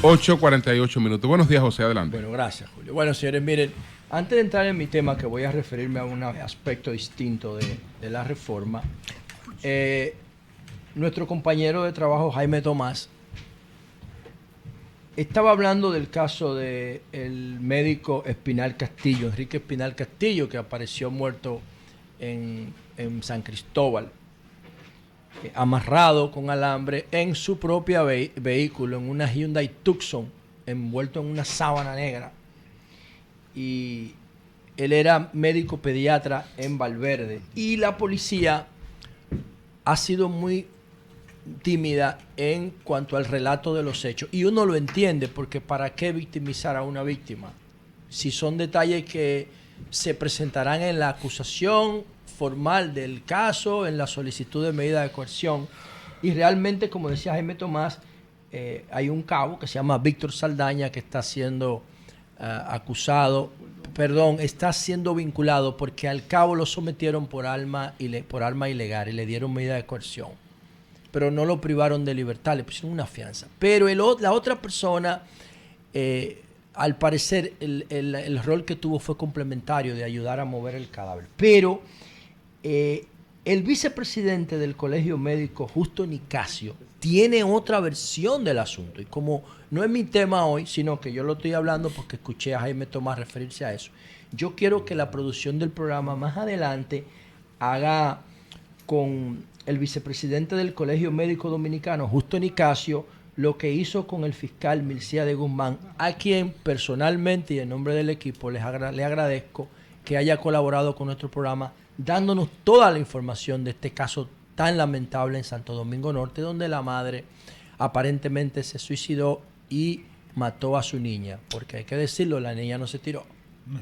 8:48. Buenos días, José, adelante. Bueno, gracias, Julio. Bueno, señores, miren, antes de entrar en mi tema, que voy a referirme a un aspecto distinto de la reforma, nuestro compañero de trabajo, Jaime Tomás, estaba hablando del caso del médico Espinal Castillo, Enrique Espinal Castillo, que apareció muerto en San Cristóbal, amarrado con alambre en su propio vehículo, en una Hyundai Tucson, envuelto en una sábana negra. Y él era médico pediatra en Valverde. Y la policía ha sido muy tímida en cuanto al relato de los hechos. Y uno lo entiende, porque ¿para qué victimizar a una víctima? Si son detalles que se presentarán en la acusación formal del caso, en la solicitud de medida de coerción. Y realmente, como decía Jaime Tomás, hay un cabo que se llama Víctor Saldaña que está siendo está siendo vinculado porque al cabo lo sometieron por arma ilegal y le dieron medida de coerción. Pero no lo privaron de libertad, le pusieron una fianza. Pero la otra persona, al parecer, el rol que tuvo fue complementario de ayudar a mover el cadáver. Pero el vicepresidente del Colegio Médico, Justo Nicasio, tiene otra versión del asunto. Y como no es mi tema hoy, sino que yo lo estoy hablando porque escuché a Jaime Tomás referirse a eso, yo quiero que la producción del programa más adelante haga con el vicepresidente del Colegio Médico Dominicano, Justo Nicasio, lo que hizo con el fiscal Milcíades Guzmán, a quien personalmente y en nombre del equipo le agradezco que haya colaborado con nuestro programa, dándonos toda la información de este caso tan lamentable en Santo Domingo Norte, donde la madre aparentemente se suicidó y mató a su niña, porque hay que decirlo, la niña no se tiró.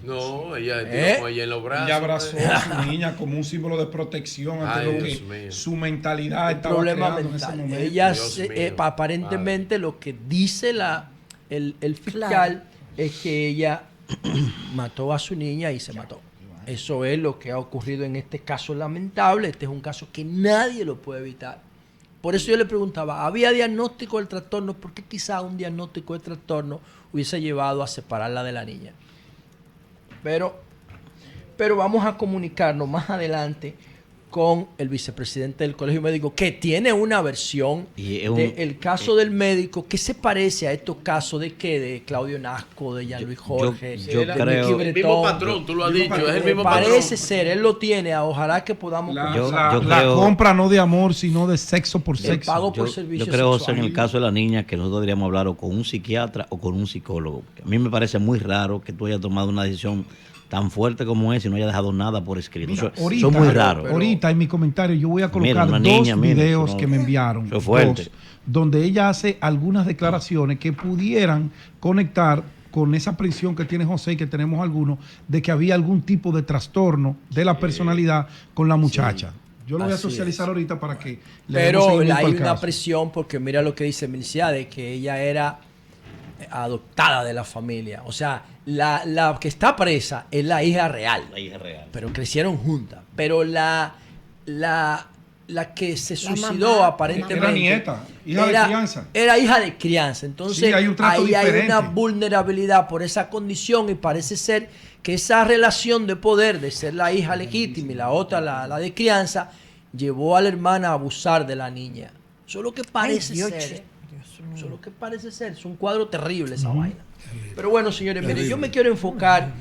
No, ella tiró con ella en los brazos. Ella abrazó a su niña como un símbolo de protección ante lo que su mentalidad estaba creando en ese momento. Ella aparentemente lo que dice el fiscal es que ella mató a su niña y se mató. Eso es lo que ha ocurrido en este caso lamentable. Este es un caso que nadie lo puede evitar. Por eso yo le preguntaba, ¿había diagnóstico del trastorno? Porque quizá un diagnóstico del trastorno hubiese llevado a separarla de la niña. Pero vamos a comunicarnos más adelante con el vicepresidente del Colegio Médico, que tiene una versión del caso del médico que se parece a estos casos de Claudio Nasco, de Jean Luis Jorge, yo creo el mismo patrón, tú lo has dicho, es el mismo patrón. Parece ser, él lo tiene, ojalá que podamos la compra no de amor, sino de sexo por sexo. El pago por servicio yo creo, sexual. en el caso de la niña, que nosotros deberíamos hablar o con un psiquiatra o con un psicólogo. A mí me parece muy raro que tú hayas tomado una decisión tan fuerte como es y no haya dejado nada por escrito. Mira, eso es muy raro. Ahorita en mi comentario yo voy a colocar dos videos que me enviaron, donde ella hace algunas declaraciones que pudieran conectar con esa presión que tiene José y que tenemos algunos, de que había algún tipo de trastorno de la personalidad con la muchacha. Yo lo voy a socializar ahorita para que le demos seguimiento al caso. Hay una presión porque mira lo que dice Milcíades, que ella era adoptada de la familia. O sea, la que está presa es la hija real. La hija real. Pero crecieron juntas. Pero la que se suicidó aparentemente era nieta, hija de crianza. Era hija de crianza. Entonces, sí, hay un trato ahí diferente. hay una vulnerabilidad por esa condición y parece ser que esa relación de poder de ser la hija legítima y la otra la de crianza llevó a la hermana a abusar de la niña. Eso es lo que parece ser. Eso es lo que parece ser. Es un cuadro terrible esa vaina. Pero bueno, señores, miren, yo me quiero enfocar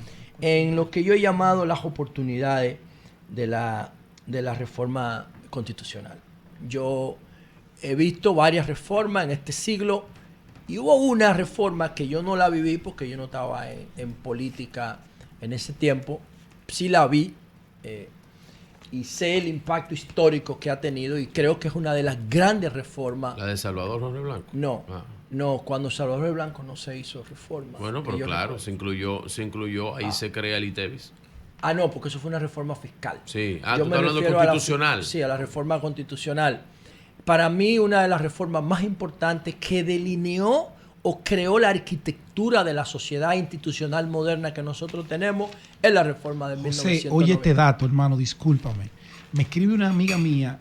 en lo que yo he llamado las oportunidades de la reforma constitucional. Yo he visto varias reformas en este siglo y hubo una reforma que yo no la viví porque yo no estaba en política en ese tiempo. Sí la vi y sé el impacto histórico que ha tenido y creo que es una de las grandes reformas. ¿La de Salvador Jorge Blanco? No, cuando Salvador Jorge Blanco no se hizo reforma. Bueno, pero claro, se incluyó, ahí se crea el ITEVIS. No, porque eso fue una reforma fiscal. Sí, tú estás hablando constitucional. Sí, a la reforma constitucional. Para mí, una de las reformas más importantes que delineó o creó la arquitectura de la sociedad institucional moderna que nosotros tenemos es la reforma de 1990. Oye este dato, hermano, discúlpame. Me escribe una amiga mía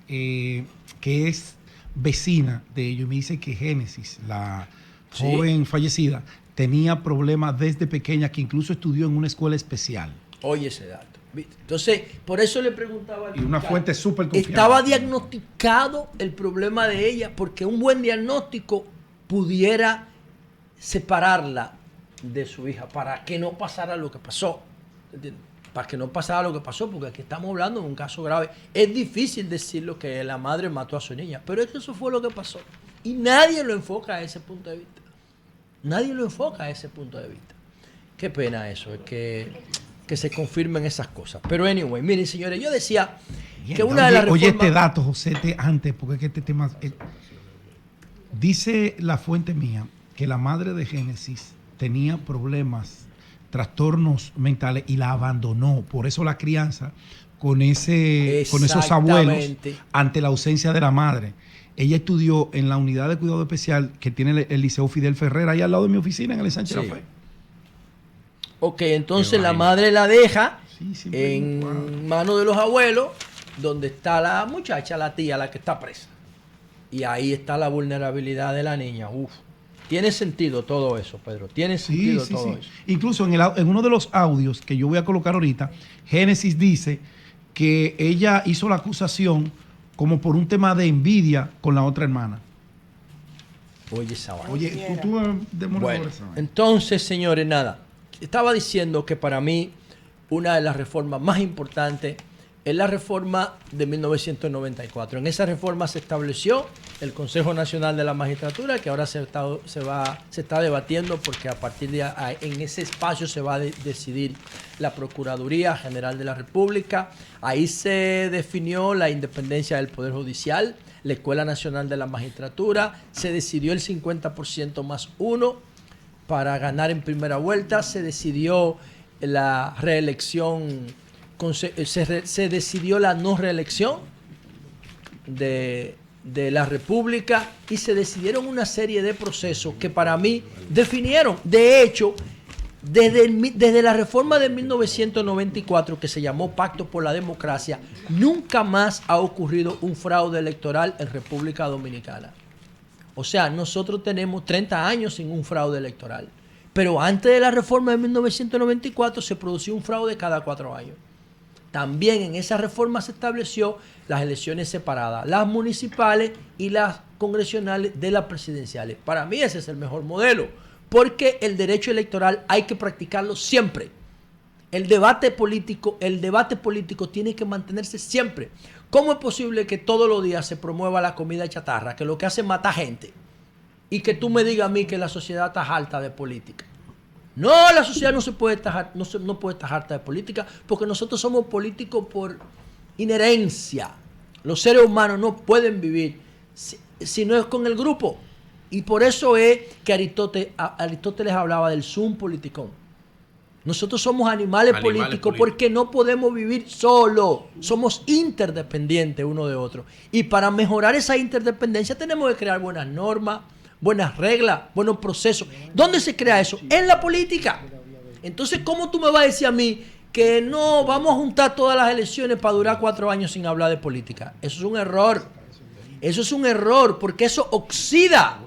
que es vecina de ellos y me dice que Génesis, la joven fallecida, tenía problemas desde pequeña, que incluso estudió en una escuela especial. Oye ese dato. Entonces, por eso le preguntaba al fiscal. Y una fuente súper confiable. Estaba diagnosticado el problema de ella, porque un buen diagnóstico pudiera separarla de su hija para que no pasara lo que pasó. ¿Entiendes? Para que no pasara lo que pasó, porque aquí estamos hablando de un caso grave. Es difícil decirlo que la madre mató a su niña, pero es que eso fue lo que pasó. Y nadie lo enfoca a ese punto de vista. Nadie lo enfoca a ese punto de vista. Qué pena eso, es que se confirmen esas cosas. Pero anyway, miren señores, yo decía que una de las reformas... Oye este dato, José, antes, porque es que este tema... dice la fuente mía que la madre de Génesis tenía problemas, trastornos mentales, y la abandonó. Por eso la crianza con esos abuelos ante la ausencia de la madre. Ella estudió en la unidad de cuidado especial que tiene el Liceo Fidel Ferrer, ahí al lado de mi oficina, en el Sánchez La Fe. Ok, entonces la madre la deja en manos de los abuelos, donde está la muchacha, la tía, la que está presa. Y ahí está la vulnerabilidad de la niña. Uf. Tiene sentido todo eso, Pedro. Tiene sentido todo eso. Incluso en uno de los audios que yo voy a colocar ahorita, Génesis dice que ella hizo la acusación como por un tema de envidia con la otra hermana. Oye, esa vaina. Oye, tú bueno, entonces, señores, nada. Estaba diciendo que para mí una de las reformas más importantes es la reforma de 1994. En esa reforma se estableció el Consejo Nacional de la Magistratura, que ahora se está debatiendo, porque a partir de ahí, en ese espacio se va a decidir la Procuraduría General de la República. Ahí se definió la independencia del Poder Judicial, la Escuela Nacional de la Magistratura, se decidió el 50% más 1 para ganar en primera vuelta, se decidió la reelección, se decidió la no reelección de la República, y se decidieron una serie de procesos que para mí definieron. De hecho, desde la reforma de 1994, que se llamó Pacto por la Democracia, nunca más ha ocurrido un fraude electoral en República Dominicana. O sea, nosotros tenemos 30 años sin un fraude electoral. Pero antes de la reforma de 1994 se produció un fraude cada 4 años. También en esa reforma se estableció las elecciones separadas, las municipales y las congresionales de las presidenciales. Para mí ese es el mejor modelo, porque el derecho electoral hay que practicarlo siempre. El debate político tiene que mantenerse siempre. ¿Cómo es posible que todos los días se promueva la comida chatarra, que lo que hace es matar gente, y que tú me digas a mí que la sociedad está harta de política? No, la sociedad no puede estar harta de política, porque nosotros somos políticos por inherencia. Los seres humanos no pueden vivir si no es con el grupo. Y por eso es que Aristóteles hablaba del sum politikon. Nosotros somos animales políticos porque no podemos vivir solos. Somos interdependientes uno de otro. Y para mejorar esa interdependencia tenemos que crear buenas normas, buenas reglas, buenos procesos. ¿Dónde se crea eso? En la política. Entonces, ¿cómo tú me vas a decir a mí que no vamos a juntar todas las elecciones para durar 4 años sin hablar de política? Eso es un error. Eso es un error, porque eso oxida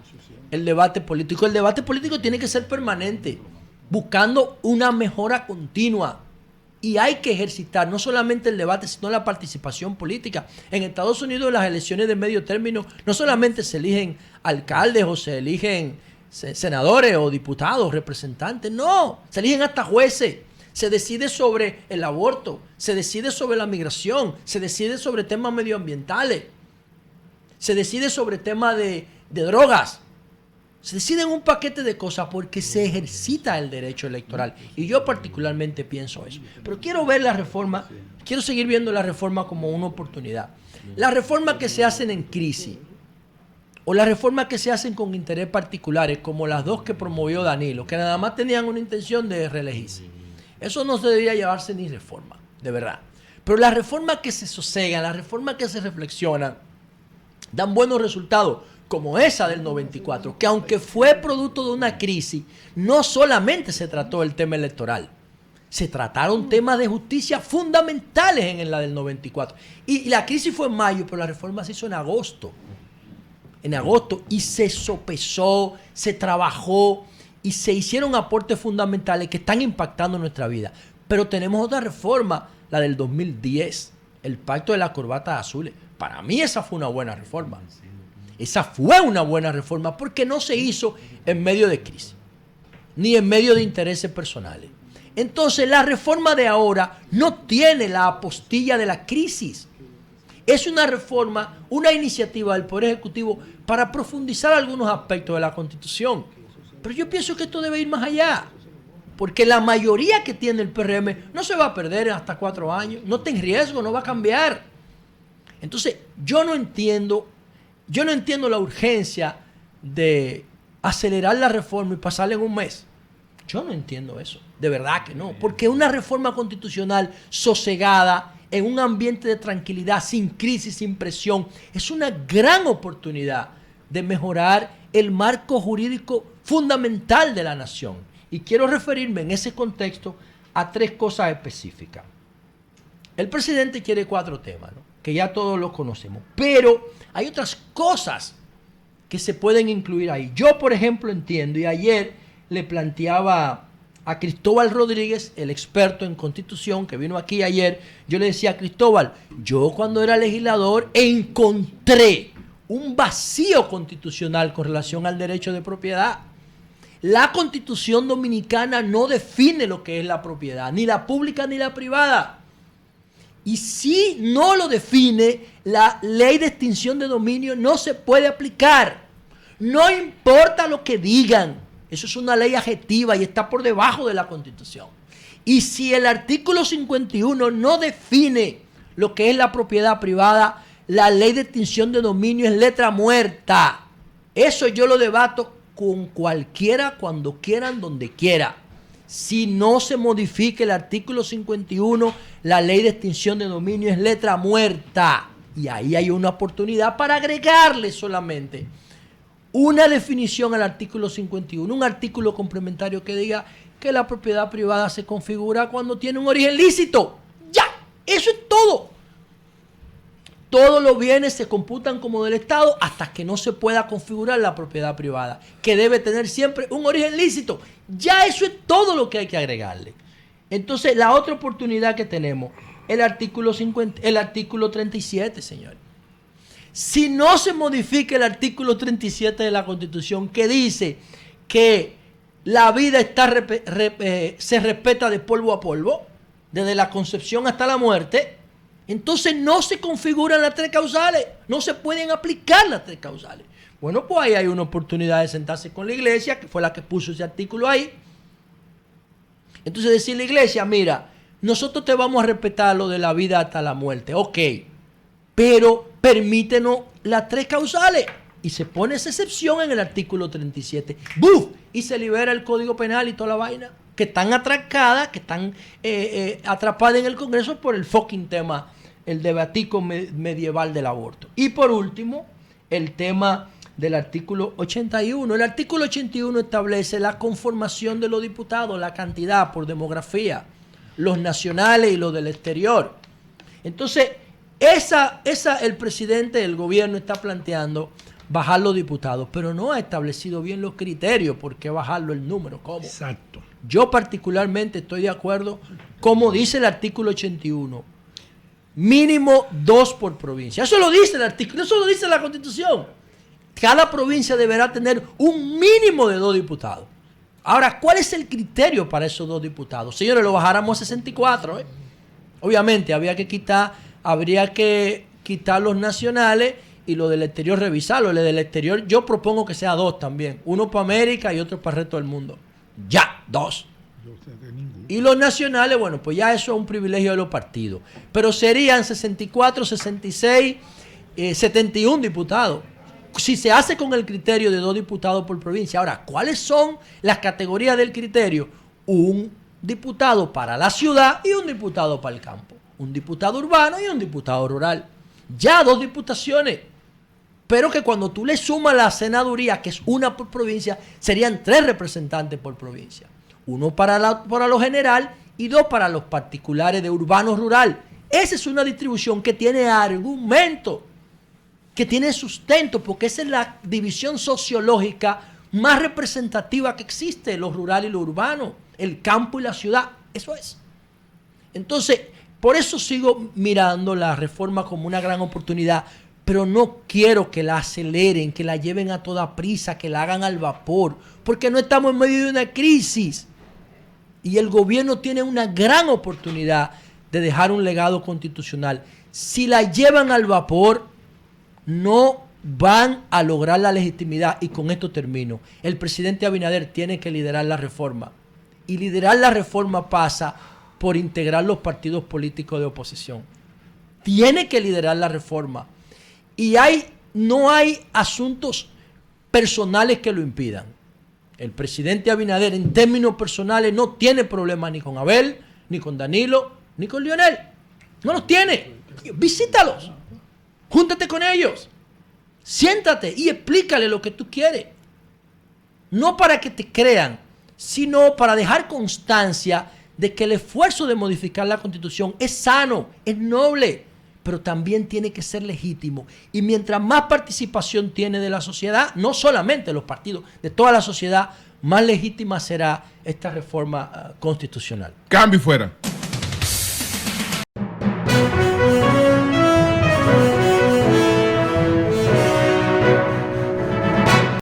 el debate político. El debate político tiene que ser permanente, buscando una mejora continua. Y hay que ejercitar no solamente el debate, sino la participación política. En Estados Unidos, las elecciones de medio término no solamente se eligen alcaldes o se eligen senadores o diputados, representantes, no, se eligen hasta jueces. Se decide sobre el aborto, se decide sobre la migración, se decide sobre temas medioambientales, se decide sobre temas de drogas. Se deciden un paquete de cosas porque se ejercita el derecho electoral. Y yo particularmente pienso eso. Pero quiero ver la reforma, quiero seguir viendo la reforma como una oportunidad. Las reformas que se hacen en crisis, o las reformas que se hacen con interés particulares, como las dos que promovió Danilo, que nada más tenían una intención de reelegirse. Eso no se debería llevarse ni reforma, de verdad. Pero las reformas que se sosegan, las reformas que se reflexionan, dan buenos resultados, como esa del 94, que aunque fue producto de una crisis, no solamente se trató el tema electoral, se trataron temas de justicia fundamentales en la del 94. Y la crisis fue en mayo, pero la reforma se hizo en agosto. en agosto, y se sopesó, se trabajó y se hicieron aportes fundamentales que están impactando nuestra vida. Pero tenemos otra reforma, la del 2010, el pacto de las corbatas azules. Para mí esa fue una buena reforma. Esa fue una buena reforma porque no se hizo en medio de crisis, ni en medio de intereses personales. Entonces la reforma de ahora no tiene la apostilla de la crisis. Es una reforma, una iniciativa del Poder Ejecutivo para profundizar algunos aspectos de la Constitución. Pero yo pienso que esto debe ir más allá, porque la mayoría que tiene el PRM no se va a perder hasta 4 años, no está en riesgo, no va a cambiar. Entonces, yo no entiendo la urgencia de acelerar la reforma y pasarla en un mes. Yo no entiendo eso, de verdad que no, porque una reforma constitucional sosegada, en un ambiente de tranquilidad, sin crisis, sin presión, es una gran oportunidad de mejorar el marco jurídico fundamental de la nación. Y quiero referirme en ese contexto a 3 cosas específicas. El presidente quiere 4 temas, ¿no?, que ya todos los conocemos, pero hay otras cosas que se pueden incluir ahí. Yo, por ejemplo, entiendo, y ayer le planteaba a Cristóbal Rodríguez, el experto en Constitución, que vino aquí ayer, yo le decía a Cristóbal, yo cuando era legislador encontré un vacío constitucional con relación al derecho de propiedad. La Constitución dominicana no define lo que es la propiedad, ni la pública ni la privada. Y si no lo define, la ley de extinción de dominio no se puede aplicar. No importa lo que digan. Eso es una ley adjetiva y está por debajo de la Constitución. Y si el artículo 51 no define lo que es la propiedad privada, la ley de extinción de dominio es letra muerta. Eso yo lo debato con cualquiera, cuando quieran, donde quiera. Si no se modifica el artículo 51, la ley de extinción de dominio es letra muerta. Y ahí hay una oportunidad para agregarle solamente una definición al artículo 51, un artículo complementario que diga que la propiedad privada se configura cuando tiene un origen lícito. ¡Ya! Eso es todo. Todos los bienes se computan como del Estado hasta que no se pueda configurar la propiedad privada, que debe tener siempre un origen lícito. Ya eso es todo lo que hay que agregarle. Entonces, la otra oportunidad que tenemos, el artículo 37, señores. Si no se modifica el artículo 37 de la Constitución, que dice que la vida se respeta de polvo a polvo, desde la concepción hasta la muerte, entonces no se configuran las 3 causales, no se pueden aplicar las 3 causales. Bueno, pues ahí hay una oportunidad de sentarse con la iglesia, que fue la que puso ese artículo ahí. Entonces decir la iglesia, mira, nosotros te vamos a respetar lo de la vida hasta la muerte, ok, pero permítenos las 3 causales. Y se pone esa excepción en el artículo 37. ¡Buf! Y se libera el Código Penal y toda la vaina, que están atracadas, que están atrapadas en el Congreso por el fucking tema, el debatico medieval del aborto. Y por último, el tema del artículo 81. El artículo 81 establece la conformación de los diputados, la cantidad por demografía, los nacionales y los del exterior. Entonces, el presidente del gobierno está planteando bajar los diputados, pero no ha establecido bien los criterios. ¿Por qué bajarlo el número? ¿Cómo? Exacto. Yo particularmente estoy de acuerdo, como dice el artículo 81, mínimo 2 por provincia. Eso lo dice el artículo, eso lo dice la Constitución. Cada provincia deberá tener un mínimo de 2 diputados. Ahora, ¿cuál es el criterio para esos 2 diputados? Señores, lo bajáramos a 64. Obviamente, habría que quitar los nacionales y lo del exterior revisarlo. Lo del exterior yo propongo que sea 2 también. Uno para América y otro para el resto del mundo. Ya, 2. Y los nacionales, bueno, pues ya eso es un privilegio de los partidos. Pero serían 64, 66, 71 diputados. Si se hace con el criterio de 2 diputados por provincia. Ahora, ¿cuáles son las categorías del criterio? Un diputado para la ciudad y un diputado para el campo. Un diputado urbano y un diputado rural. Ya 2 diputaciones. Pero que cuando tú le sumas la senaduría, que es una por provincia, serían 3 representantes por provincia. 1 para lo general y 2 para los particulares de urbano rural. Esa es una distribución que tiene argumento. que tiene sustento, porque esa es la división sociológica más representativa que existe, lo rural y lo urbano, el campo y la ciudad, eso es. Entonces, por eso sigo mirando la reforma como una gran oportunidad, pero no quiero que la aceleren, que la lleven a toda prisa, que la hagan al vapor, porque no estamos en medio de una crisis. Y el gobierno tiene una gran oportunidad de dejar un legado constitucional. Si la llevan al vapor, no van a lograr la legitimidad. Y con esto termino. El presidente Abinader tiene que liderar la reforma. Y liderar la reforma pasa por integrar los partidos políticos de oposición. Tiene que liderar la reforma. Y no hay asuntos personales que lo impidan. El presidente Abinader, en términos personales, no tiene problema ni con Abel, ni con Danilo, ni con Lionel. No los tiene. Visítalos. Júntate con ellos. Siéntate y explícale lo que tú quieres. No para que te crean, sino para dejar constancia de que el esfuerzo de modificar la Constitución es sano, es noble, pero también tiene que ser legítimo. Y mientras más participación tiene de la sociedad, no solamente de los partidos, de toda la sociedad, más legítima será esta reforma constitucional. Cambio y fuera.